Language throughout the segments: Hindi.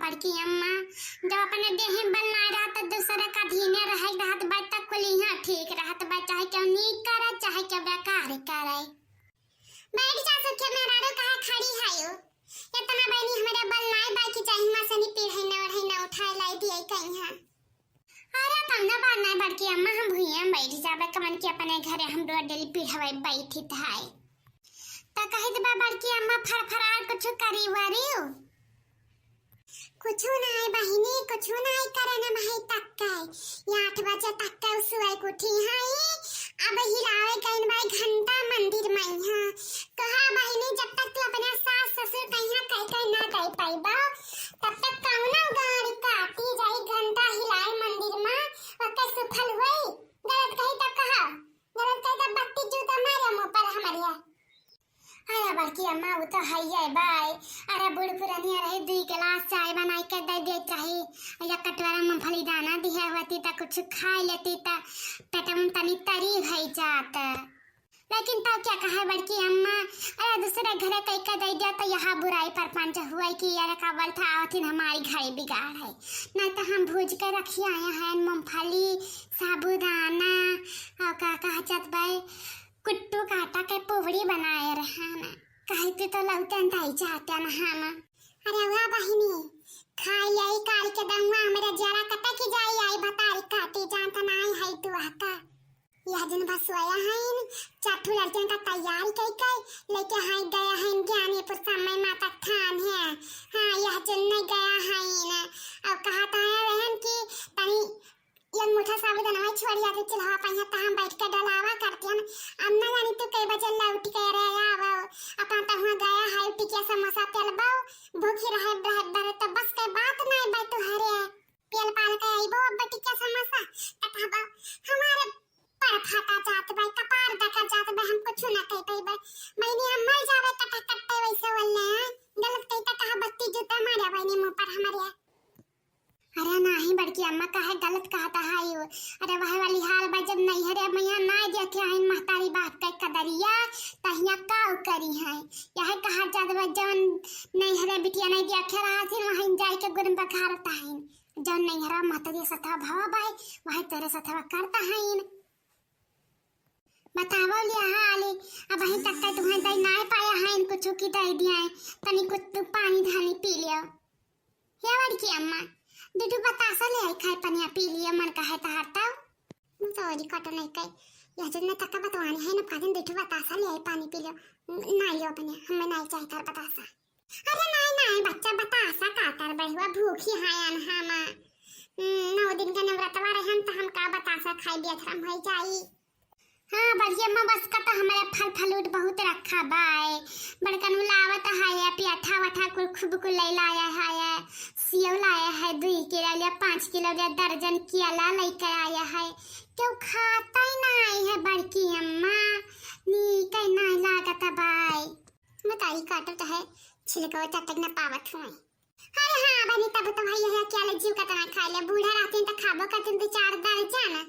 बड़की अम्मा जब अपने देह बनना रहा तो दूसरे का धीने रहे रहत बात तक कुल यहाँ ठीक रहत बा चाहे क्यों नीक करे चाहे क्यों बेकार करे। बैठ जा सुखे मेरा रो कहा खड़ी है यो इतना बनी हमारे बल नाय बाई की चाहे मां सनी पीढ़ है न उठाए लाई दिए कहीं हां। अरे कमना बात नहीं बड़की अम्मा हम भुइया बैठ जाबे कमन के अपने घरे हम दो डेली पीढ़वे बैठी थाई ता कहि दे बड़की अम्मा फरफरार कुछ करी वरियो कुछ नहीं बहिनी कुछ नहीं करे ना भाई तक ये 8 बजे तक सुई कुठी है अब हिलावे कहीं भाई घंटा मंदिर में हां कहा बहिनी जब तक तू अपने सास ससुर कहीं कहीं ना कहीं पाइबा तब तक कौना गाड़ी काटी जाई घंटा हिलाए मंदिर में ओके सुखल होई गलत कही तो कहा गलत कही तो बत्ती जूता मारे मुंह पर हमारे। अरे बड़की अम्मा वो तो है बाय अरे बूढ़ पुरानी रहे 2 गिलास चाय बनाई के दे दे चाहे या कटोरा मूंगफली दाना दिया होती ता कुछ खा लेती ता पेटम तनी तरी भई जात लेकिन तब क्या कहा बड़की अम्मा अरे दूसरे घरे कई का दे दिया तो यहाँ बुराई पर पंच हुआ कि यार का बल था आवथिन हमारी घर बिगाड़ है ना तो हम भूज के रखी आए हैं मूंगफली साबूदाना और का कहा चत भाई कुट्टू काटा के पोवड़ी बनाए रहा ना कहते तो लौटन ताई चाहते ना हम। अरे वाह बहिनी खाई आई काल के दंगा मेरे जरा कटा की जाई आई बतारी काटी जानता नहीं है तू आका यह दिन बस सोया है चाठू लड़कियों का तैयारी कई लेके हाई गया है ज्ञानीपुर समय माता खान है हाँ यह चलने गया है ना अब कहा था बहन की तनी ये मुठा साबुदाना में छोड़ या तो चलवा पाइया ता हम बैठ के डलावा करते हैं अब ना जानी तू कई बजे लौट के रे आवा अपन ता हुआ गया है टिकिया समोसा तेल बाव भूखी रहे बहत तो बस के बात नहीं बा तू हरे पेल पाल के आइबो अब टिकिया समोसा तथा हमारे पर फाटा जात भाई कपार देखा जात भाई हम कुछ ना कह पाई भाई मैंने हम मर जावे कटा कट्टे वैसे वाले गलत कही ता कहा बत्ती जूता मारे भाई ने मुंह पर हमारे। अरे नहीं बड़की अम्मा कहे गलत कहता है यो अरे वह वाली हाल बा जब नहीं हरे मैया ना देखे हैं महतारी बात के कदरिया तहिया का करी है यह कहा जात बा जवन नहीं हरे बिटिया नहीं देखे रहा थी वहीं जाई के गुरम बखारता है जवन नहीं हरा महतारी सथा भावा बाई वही तेरे सथा करता है बतावो लिया हाली अब वहीं तक का तुम्हें दई ना पाया है इनको चुकी दई दिया है तनी कुछ पानी धानी पी लियो ये बड़की अम्मा दुटू बतासा ले आई खाए पनिया पी लिया मन का है तो हरता सॉरी कटो नहीं कई यह जन तक बतवानी है ना काजन दुटू बतासा ले आई पानी पी लियो ना लियो अपने हमें नहीं चाहिए कर बतासा। अरे नहीं बच्चा बतासा का कर बहुआ भूखी है अनहामा 9 दिन का नवरात्रि रहन तो हम का बतासा खाई दिया हम होई जाई। हाँ बढ़िया अम्मा बस का तो हमारे फल फलूट बहुत रखा बाय बड़कन लावत है पियाठा वठा कुल खूब कुल ले लाया है सेव लाया है 2 किलो लिया 5 किलो लिया दर्जन केला लेकर आया है क्यों खाता ही नहीं है बड़की अम्मा नी कहीं नहीं लागत बाय बताई काटत है छिलका चटक न पावत हुए। अरे हाँ बनी तब तो भाई यह केला जीव का तना खा ले बूढ़ा रहते तो खाबो करते 2-4 दर्जन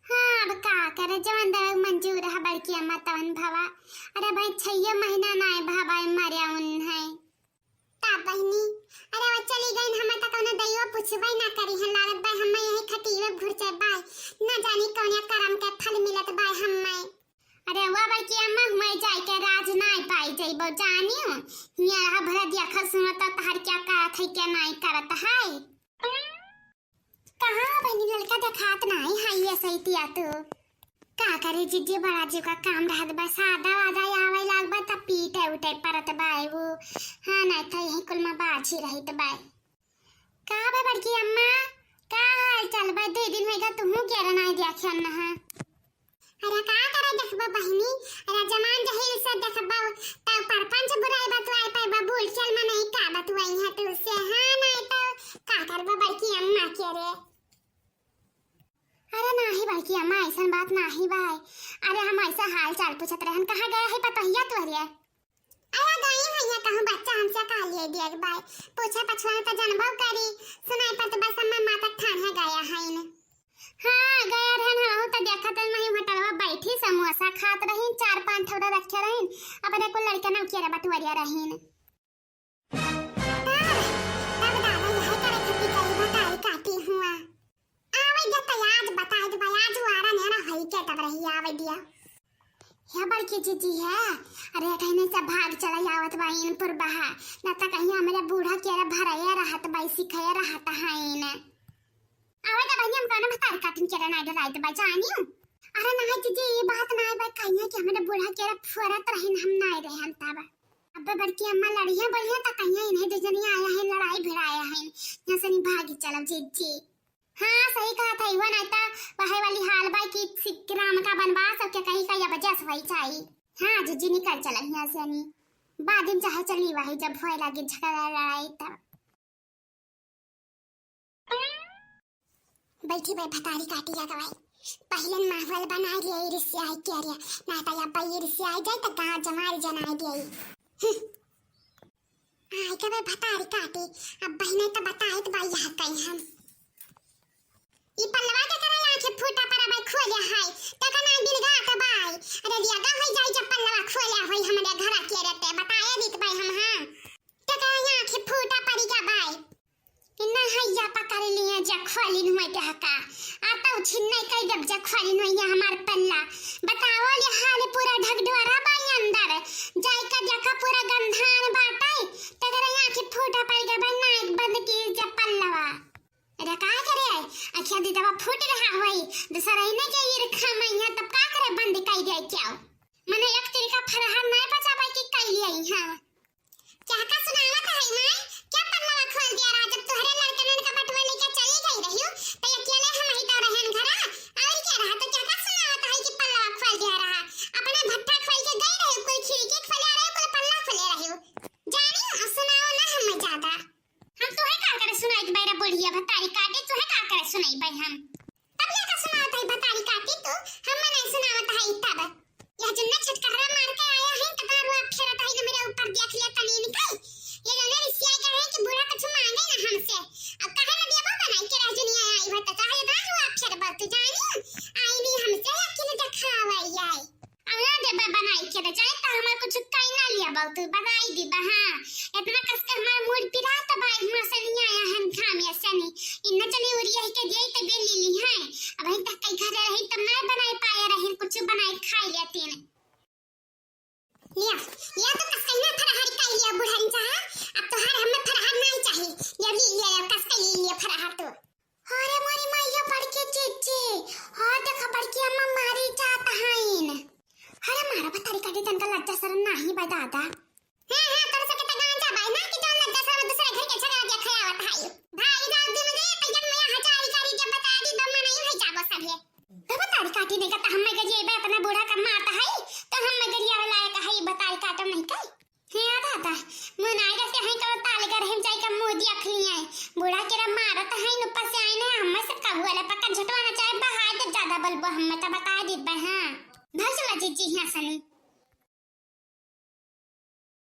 हाँ अब का करे जवन दे मंजूर है बड़की अम्मा तवन भवा अरे भाई 6 महीना ना भाई मरे उन है ता बहनी अरे वो चली गई हम तक उन्हें दैयो पूछबे ना करी है लागत भाई हम यही खटीवे घुरचे बाय ना जानी कौन करम के फल मिलत बाय हम अरे वो बड़की अम्मा मैं जाई के राज नहीं पाई जइबो जानियो हिया भरा दिया खल सुनत तहर क्या करत है क्या नहीं करत है कहाँ बनी लड़का दिखात नहीं है ये सही तिया तू का करे जिज्जे बड़ा जी का काम रहत बा सादा वादा आवे लाग बा त पीटे उठे परत बाय वो हां नहीं तो यही कुल में बाछी रही तो बाय का बे बड़की अम्मा का हाल चल बा 2 दिन होगा तुमू के नहीं देखन ना अरे का करे देखबा बहिनी अरे जमान जहिल से देखबा त परपंच बुराई बा तू आई पाई बा भूल चल में नहीं का बा तू आई है तू से हां नहीं तो का करबा बड़की अम्मा के रे। अरे नहीं बड़की अम्मा ऐसा बात नहीं भाई अरे हम ऐसा हाल चाल पूछत रहन कहाँ गया है पतहिया तोहरिया अरे गई भैया कहूं बच्चा हमसे कह लिए दिया भाई पूछे पछवा तो जनबो करी सुनाई पर तो बस हम माता ठान है गया है इन हाँ गया रहन हो तो देखा तो मैं होटलवा बैठी समोसा खात रही 4-5 थोड़ा रखे रही अपने को लड़का ना केरा बटुरिया रही रही क्या तब रही आवे दिया या बड़की जीजी है। अरे कहने से भाग चला आवत बाई इन पर बहा ना त कहीं हमारे बूढ़ा केरा भराया रहत बाई सिखाया रहत है इन आवे त भाई हम कहना भतार काटन केरा ना डराइत बाई जानियो। अरे ना जीजी ये बात ना है बाई कहिया कि हमारे बूढ़ा केरा फुरत रहिन हम ना रहे हम तब अब बड़की अम्मा लड़िया बढ़िया त कहिया इन्हें दुजनी आया है लड़ाई भिड़ाया है यहां से नहीं भागी चला जीजी। हाँ सही कहा था इवन आता वही वाली हाल बाई की सिक्राम का बनवास और क्या कहीं का या बजा सवाई चाहिए। हाँ जीजी निकल चला यहाँ से नहीं बाद में चाहे चली वही जब होए लगी झगड़ा लड़ाई तब बैठी भाई भतारी काटी जा गवाई पहले माहौल बनाए लिए रिश्ते आई क्या रिया ना तो या भाई रिश्ते आई जाए तो गांव जमाई जनाई दिए आई के भाई भतारी काटी अब बहने तो बताए तो भाई यहाँ कहीं हम ई पल्लवा के करे आंखें फूटा पर भाई खोले है तका ना दिलगा के भाई अरे दिया गा होई जाई जब पल्लवा खोले होई हमरे घर के रहते बताए दित भाई हम हां तका आंखें फूटा पड़ी जा भाई इन्ना हैया पकड़ लिए जा खोली न होई हका आता छिन्ने कई जब जा खोली न होई हमार पल्ला बताओ ले हाल पूरा ढगडोरा बाई अंदर जाई का देखा पूरा गंधान बाटै तका आंखें फूटा पड़ गया भाई नाक बंद की जा पल्लवा। अरे का करे अच्छा दी दवा फूट रहा होई दूसरा ही नहीं के ये रखा मैं यहां तब का करे बंद काई दे क्या मने एक तरीका फरहान नहीं बचा पाई कि काई लिया हां क्या का सुनावत है मैं क्या पन्ना खोल दिया राज जब तोहरे लड़कन का बटवा लेके चली गई रहियो तो अकेले हम ही तो रहन घरा और क्या रहा तो क्या का सुनावत है कि पल्ला खोल दिया रहा अपने भट्ठा खोल के गई रहियो कोई खिड़की खोले रहियो कोई पल्ला खोले रहियो जानी सुनाओ ना हम ज्यादा हम तो है का करे सुनाई बैरा बढ़िया भतारी काटी तो है का करे सुनाई भाई हम तब ये का सुनावत है भतारी काटी तो हम नहीं सुनावत है तब यह जन्नत छटकारा मार के आया है कतारू आप फेरत है मेरे ऊपर देख लिया तनी निकल ये जने रिसिया कह है कि बुरा कुछ मांगे ना हमसे अब कहे ना देबो बनाई के राजनी आई हो त चाहे ना हो आप फेर बात जानी आई नहीं हमसे अकेले दिखावा आई आना देबा बनाई के जाए त हमर कुछ काई ना लिया बहुत बनाई दी हां इतना कस के हमार मूड पिरा त भाई हमर से नहीं आया हम खाम ऐसे नहीं इन्ना चली उरिया के दे त बे ली ली है अब ही तक कई घर रही त मैं बनाई पाया रही कुछ बनाई खाई लेती ने या तो कस के ना फरहार काई लिया बुढ़न सा अब तो हर हमें फरहार नहीं चाहिए ये ली ले कस के लिए फरहार तो अरे मोरी मैया पड़ के चीची हां देख पड़ के अम्मा मारी चाहता है अरे मारा भतारी काटी तनका लज्जा शरम नहीं बा दादा हां हां कर सके त गांजा भाई ना कि जौन लज्जा शरम दूसरे घर के झगड़ा देख आवत है भाई रात दिन में पैजन में हजारी करी के बता दी दम नहीं है जाबो सभे तो भतारी काटी देगा त हम के जेबे अपना बूढ़ा का मारता है तो हम गरिया वाला का है भतारी काटम नहीं कई हां दादा मन आई जैसे है तो ताल कर हम जाई का मुंह देख लिए बूढ़ा केरा मारत है न ऊपर से आईने हम से काबू वाला पक्का झटवाना चाहे बहा दे ज्यादा बलबो हम त बता दी हां भसला जीजी यहाँ सनी